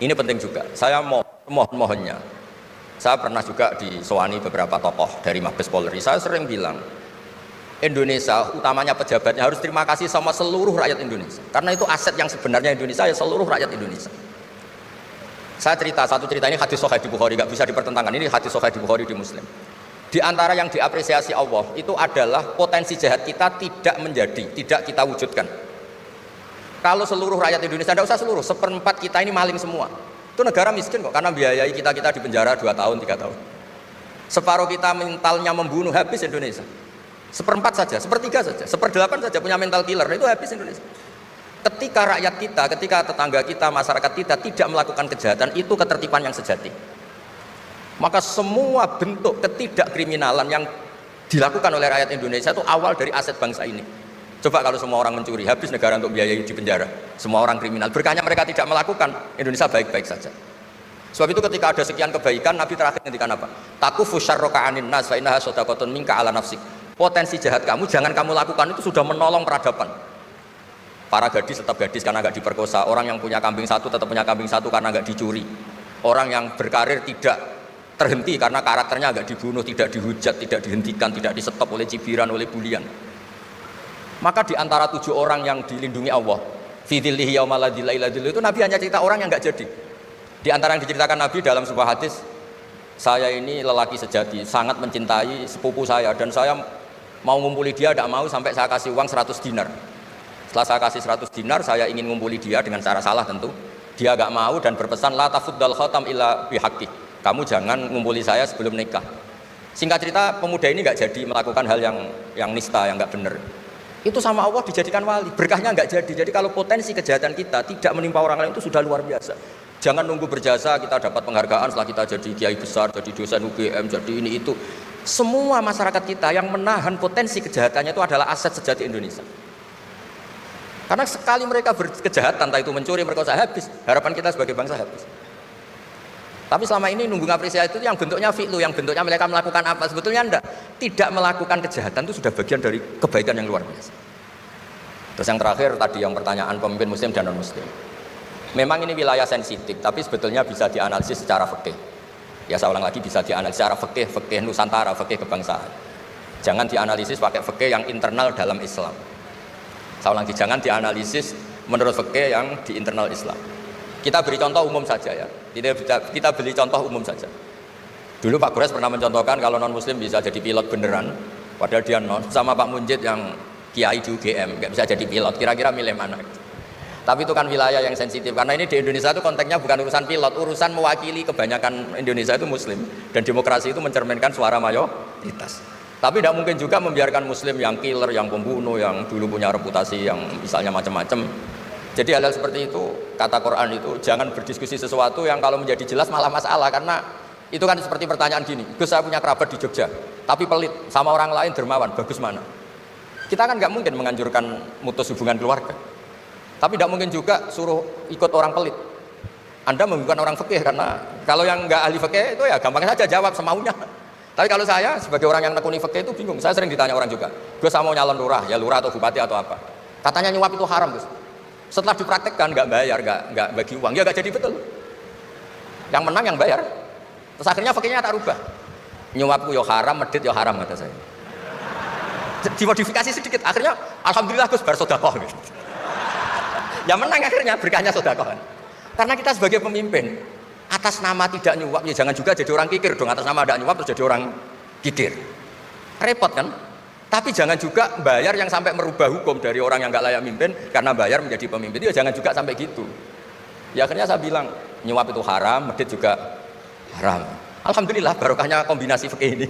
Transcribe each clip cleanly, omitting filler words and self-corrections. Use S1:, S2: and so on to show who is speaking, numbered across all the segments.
S1: Ini penting juga. Saya mohonnya. Saya pernah juga disowani beberapa tokoh dari Mabes Polri. Saya sering bilang, Indonesia, utamanya pejabatnya harus terima kasih sama seluruh rakyat Indonesia. Karena itu aset yang sebenarnya Indonesia ya seluruh rakyat Indonesia. Saya satu cerita ini hadis sahih di Bukhari, nggak bisa dipertentangkan. Ini hadis sahih di Bukhari di Muslim. Di antara yang diapresiasi Allah itu adalah potensi jahat kita tidak kita wujudkan. Kalau seluruh rakyat Indonesia, tidak usah seluruh, seperempat kita ini maling semua. Itu negara miskin kok, karena biayai kita di penjara 2 tahun, 3 tahun. Separuh kita mentalnya membunuh, habis Indonesia. Seperempat saja, sepertiga saja, 1/8 saja punya mental killer, itu habis Indonesia. Ketika rakyat kita, ketika tetangga kita, masyarakat kita tidak melakukan kejahatan, itu ketertiban yang sejati. Maka semua bentuk ketidakkriminalan yang dilakukan oleh rakyat Indonesia itu awal dari aset bangsa ini. Coba kalau semua orang mencuri, habis negara untuk biayai di penjara. Semua orang kriminal, berkahnya mereka tidak melakukan, Indonesia baik-baik saja. Sebab itu ketika ada sekian kebaikan, Nabi terakhir ngendikan apa? Takufu syarroka anin nas fa innaha shadaqatun minka ala nafsik. Potensi jahat kamu jangan kamu lakukan, itu sudah menolong peradaban. Para gadis tetap gadis karena nggak diperkosa. Orang yang punya kambing satu tetap punya kambing satu karena nggak dicuri. Orang yang berkarir tidak terhenti karena karakternya nggak dibunuh, tidak dihujat, tidak dihentikan, tidak disetop oleh cibiran, oleh bulian. Maka di antara 7 orang yang dilindungi Allah, fi dzillihi yauma la dzilla illa dzilluh, itu Nabi hanya cerita orang yang nggak jadi. Di antara yang diceritakan Nabi dalam sebuah hadis, saya ini lelaki sejati, sangat mencintai sepupu saya dan saya mau ngumpuli dia, tidak mau sampai saya kasih uang 100 dinar. Setelah saya kasih 100 dinar, saya ingin ngumpuli dia dengan cara salah tentu. Dia nggak mau dan berpesan la tafuddal khatam illa bihaqqi. Kamu jangan ngumpuli saya sebelum nikah. Singkat cerita, pemuda ini nggak jadi melakukan hal yang nista, yang nggak benar. Itu sama Allah dijadikan wali, berkahnya nggak jadi. Jadi kalau potensi kejahatan kita tidak menimpa orang lain itu sudah luar biasa. Jangan nunggu berjasa kita dapat penghargaan setelah kita jadi kiai besar, jadi dosen UGM, jadi ini itu. Semua masyarakat kita yang menahan potensi kejahatannya itu adalah aset sejati Indonesia. Karena sekali mereka berkejahatan, entah itu mencuri, merkosa, habis. Harapan kita sebagai bangsa habis. Tapi selama ini nunggu ngapresiasi itu yang bentuknya fi'lu, yang bentuknya mereka melakukan apa, sebetulnya enggak. Tidak melakukan kejahatan itu sudah bagian dari kebaikan yang luar biasa. Terus yang terakhir tadi yang pertanyaan pemimpin muslim dan non muslim. Memang ini wilayah sensitif, tapi sebetulnya bisa dianalisis secara fikih. Ya saya ulang lagi, bisa dianalisis secara fikih Nusantara, fikih kebangsaan. Jangan dianalisis pakai fikih yang internal dalam Islam. Saya ulang lagi, jangan dianalisis menurut fikih yang di internal Islam. Kita beri contoh umum saja ya. Kita beri contoh umum saja. Dulu Pak Gores pernah mencontohkan kalau non muslim bisa jadi pilot beneran, padahal dia non, sama Pak Munjid yang kiai di UGM nggak bisa jadi pilot. Kira-kira milih mana? Tapi itu kan wilayah yang sensitif karena ini di Indonesia itu konteksnya bukan urusan pilot, urusan mewakili kebanyakan Indonesia itu muslim dan demokrasi itu mencerminkan suara mayoritas. Tapi tidak mungkin juga membiarkan muslim yang killer, yang pembunuh, yang dulu punya reputasi yang misalnya macam-macam. Jadi hal-hal seperti itu, kata Quran itu jangan berdiskusi sesuatu yang kalau menjadi jelas malah masalah. Karena itu kan seperti pertanyaan gini, Gus saya punya kerabat di Jogja tapi pelit, sama orang lain dermawan, bagus mana? Kita kan nggak mungkin menganjurkan mutus hubungan keluarga, tapi tidak mungkin juga suruh ikut orang pelit. Anda membingungkan orang fikih, karena kalau yang nggak ahli fikih itu ya gampang saja jawab semaunya. Tapi kalau saya sebagai orang yang tekuni fikih itu bingung. Saya sering ditanya orang juga, Gus saya mau nyalon lurah, ya lurah atau bupati atau apa? Katanya nyuap itu haram, Gus. Setelah dipraktekkan nggak bayar, nggak bagi uang, ya nggak jadi betul. Yang menang yang bayar. Terus akhirnya fakirnya tak rubah. Nyuapku yo haram, medit yo haram kata saya. Dimodifikasi sedikit, akhirnya alhamdulillah Gus bar sedekah. Yang menang akhirnya berkahnya sedekah. Karena kita sebagai pemimpin, atas nama tidak nyuap ya jangan juga jadi orang kikir dong. Atas nama tidak nyuap terus jadi orang kikir. Repot kan? Tapi jangan juga bayar yang sampai merubah hukum dari orang yang nggak layak mimpin karena bayar menjadi pemimpin. Ya jangan juga sampai gitu. Ya akhirnya saya bilang nyuap itu haram, medit juga haram. Alhamdulillah barokahnya kombinasi fikih ini.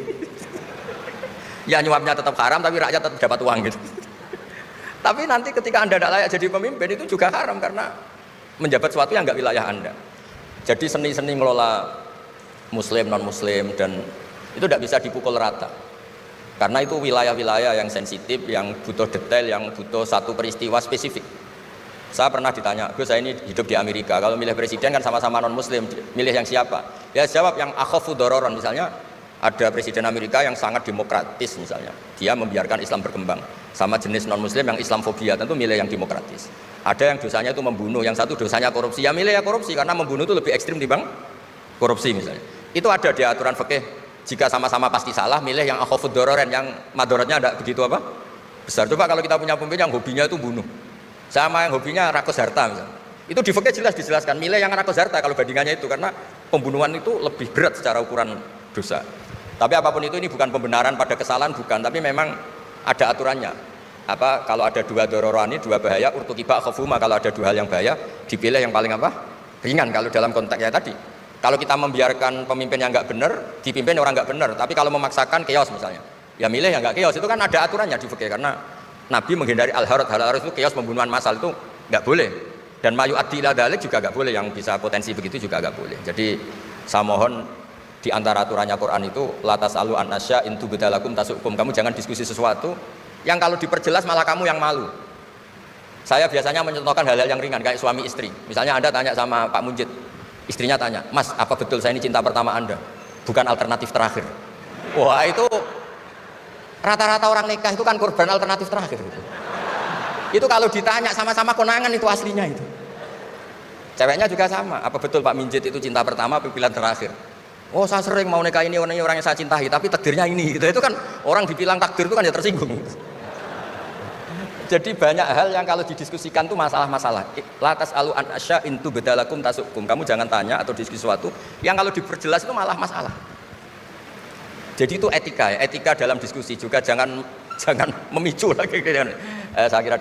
S1: Ya nyuapnya tetap haram tapi rakyat tetap dapat uang gitu. Tapi nanti ketika Anda tidak layak jadi pemimpin itu juga haram karena menjabat sesuatu yang nggak wilayah Anda. Jadi seni-seni ngelola muslim, non muslim dan itu tidak bisa dipukul rata. Karena itu wilayah-wilayah yang sensitif, yang butuh detail, yang butuh satu peristiwa spesifik. Saya pernah ditanya, Gus saya ini hidup di Amerika, kalau milih presiden kan sama-sama non muslim, milih yang siapa? Ya jawab yang akhafu dororon, misalnya Ada presiden Amerika yang sangat demokratis misalnya, dia membiarkan Islam berkembang. Sama jenis non-muslim yang Islamfobia, tentu milih yang demokratis. Ada yang dosanya itu membunuh, yang satu dosanya korupsi, ya milih ya korupsi, karena membunuh itu lebih ekstrim dibanding korupsi misalnya. Itu ada di aturan fikih, jika sama-sama pasti salah, milih yang akhafud dororen, yang madorotnya ada begitu apa? Besar. Coba kalau kita punya pemimpin yang hobinya itu bunuh, sama yang hobinya rakus harta misalnya. Itu di fikih jelas dijelaskan, milih yang rakus harta kalau bandingannya itu, karena pembunuhan itu lebih berat secara ukuran dosa. Tapi apapun itu, ini bukan pembenaran pada kesalahan, bukan, tapi memang ada aturannya. Apa kalau ada dua dororani, dua bahaya, urtukiba khafuma, kalau ada dua hal yang bahaya, dipilih yang paling apa? Ringan kalau dalam konteksnya tadi. Kalau kita membiarkan pemimpin yang nggak benar, dipimpin orang nggak benar, tapi kalau memaksakan chaos misalnya, ya milih yang nggak chaos, itu kan ada aturannya di fikih, karena Nabi menghindari al-harad itu chaos, pembunuhan massal itu nggak boleh. Dan mayu adil adalik juga nggak boleh, yang bisa potensi begitu juga nggak boleh. Jadi saya mohon, di antara aturannya Quran itu latas alu anasya intu bedalakum tasukum, kamu jangan diskusi sesuatu yang kalau diperjelas malah kamu yang malu. Saya biasanya mencontohkan hal-hal yang ringan kayak suami istri. Misalnya Anda tanya sama Pak Munjid, istrinya tanya, Mas, apa betul saya ini cinta pertama Anda, bukan alternatif terakhir? Wah, itu rata-rata orang nikah itu kan korban alternatif terakhir gitu. Itu kalau ditanya sama-sama konangan itu aslinya itu. Ceweknya juga sama, apa betul Pak Munjid itu cinta pertama, pilihan terakhir? Oh, saya sering mau nikah ini orang yang saya cintai, tapi takdirnya ini gitu. Itu kan orang dibilang takdir itu kan ya tersinggung. Jadi banyak hal yang kalau didiskusikan itu masalah-masalah. Latas alu an asya intu bedalakum tasukum. Kamu jangan tanya atau diskusi sesuatu yang kalau diperjelas itu malah masalah. Jadi itu etika ya, etika dalam diskusi juga jangan memicu lagi. Saya kira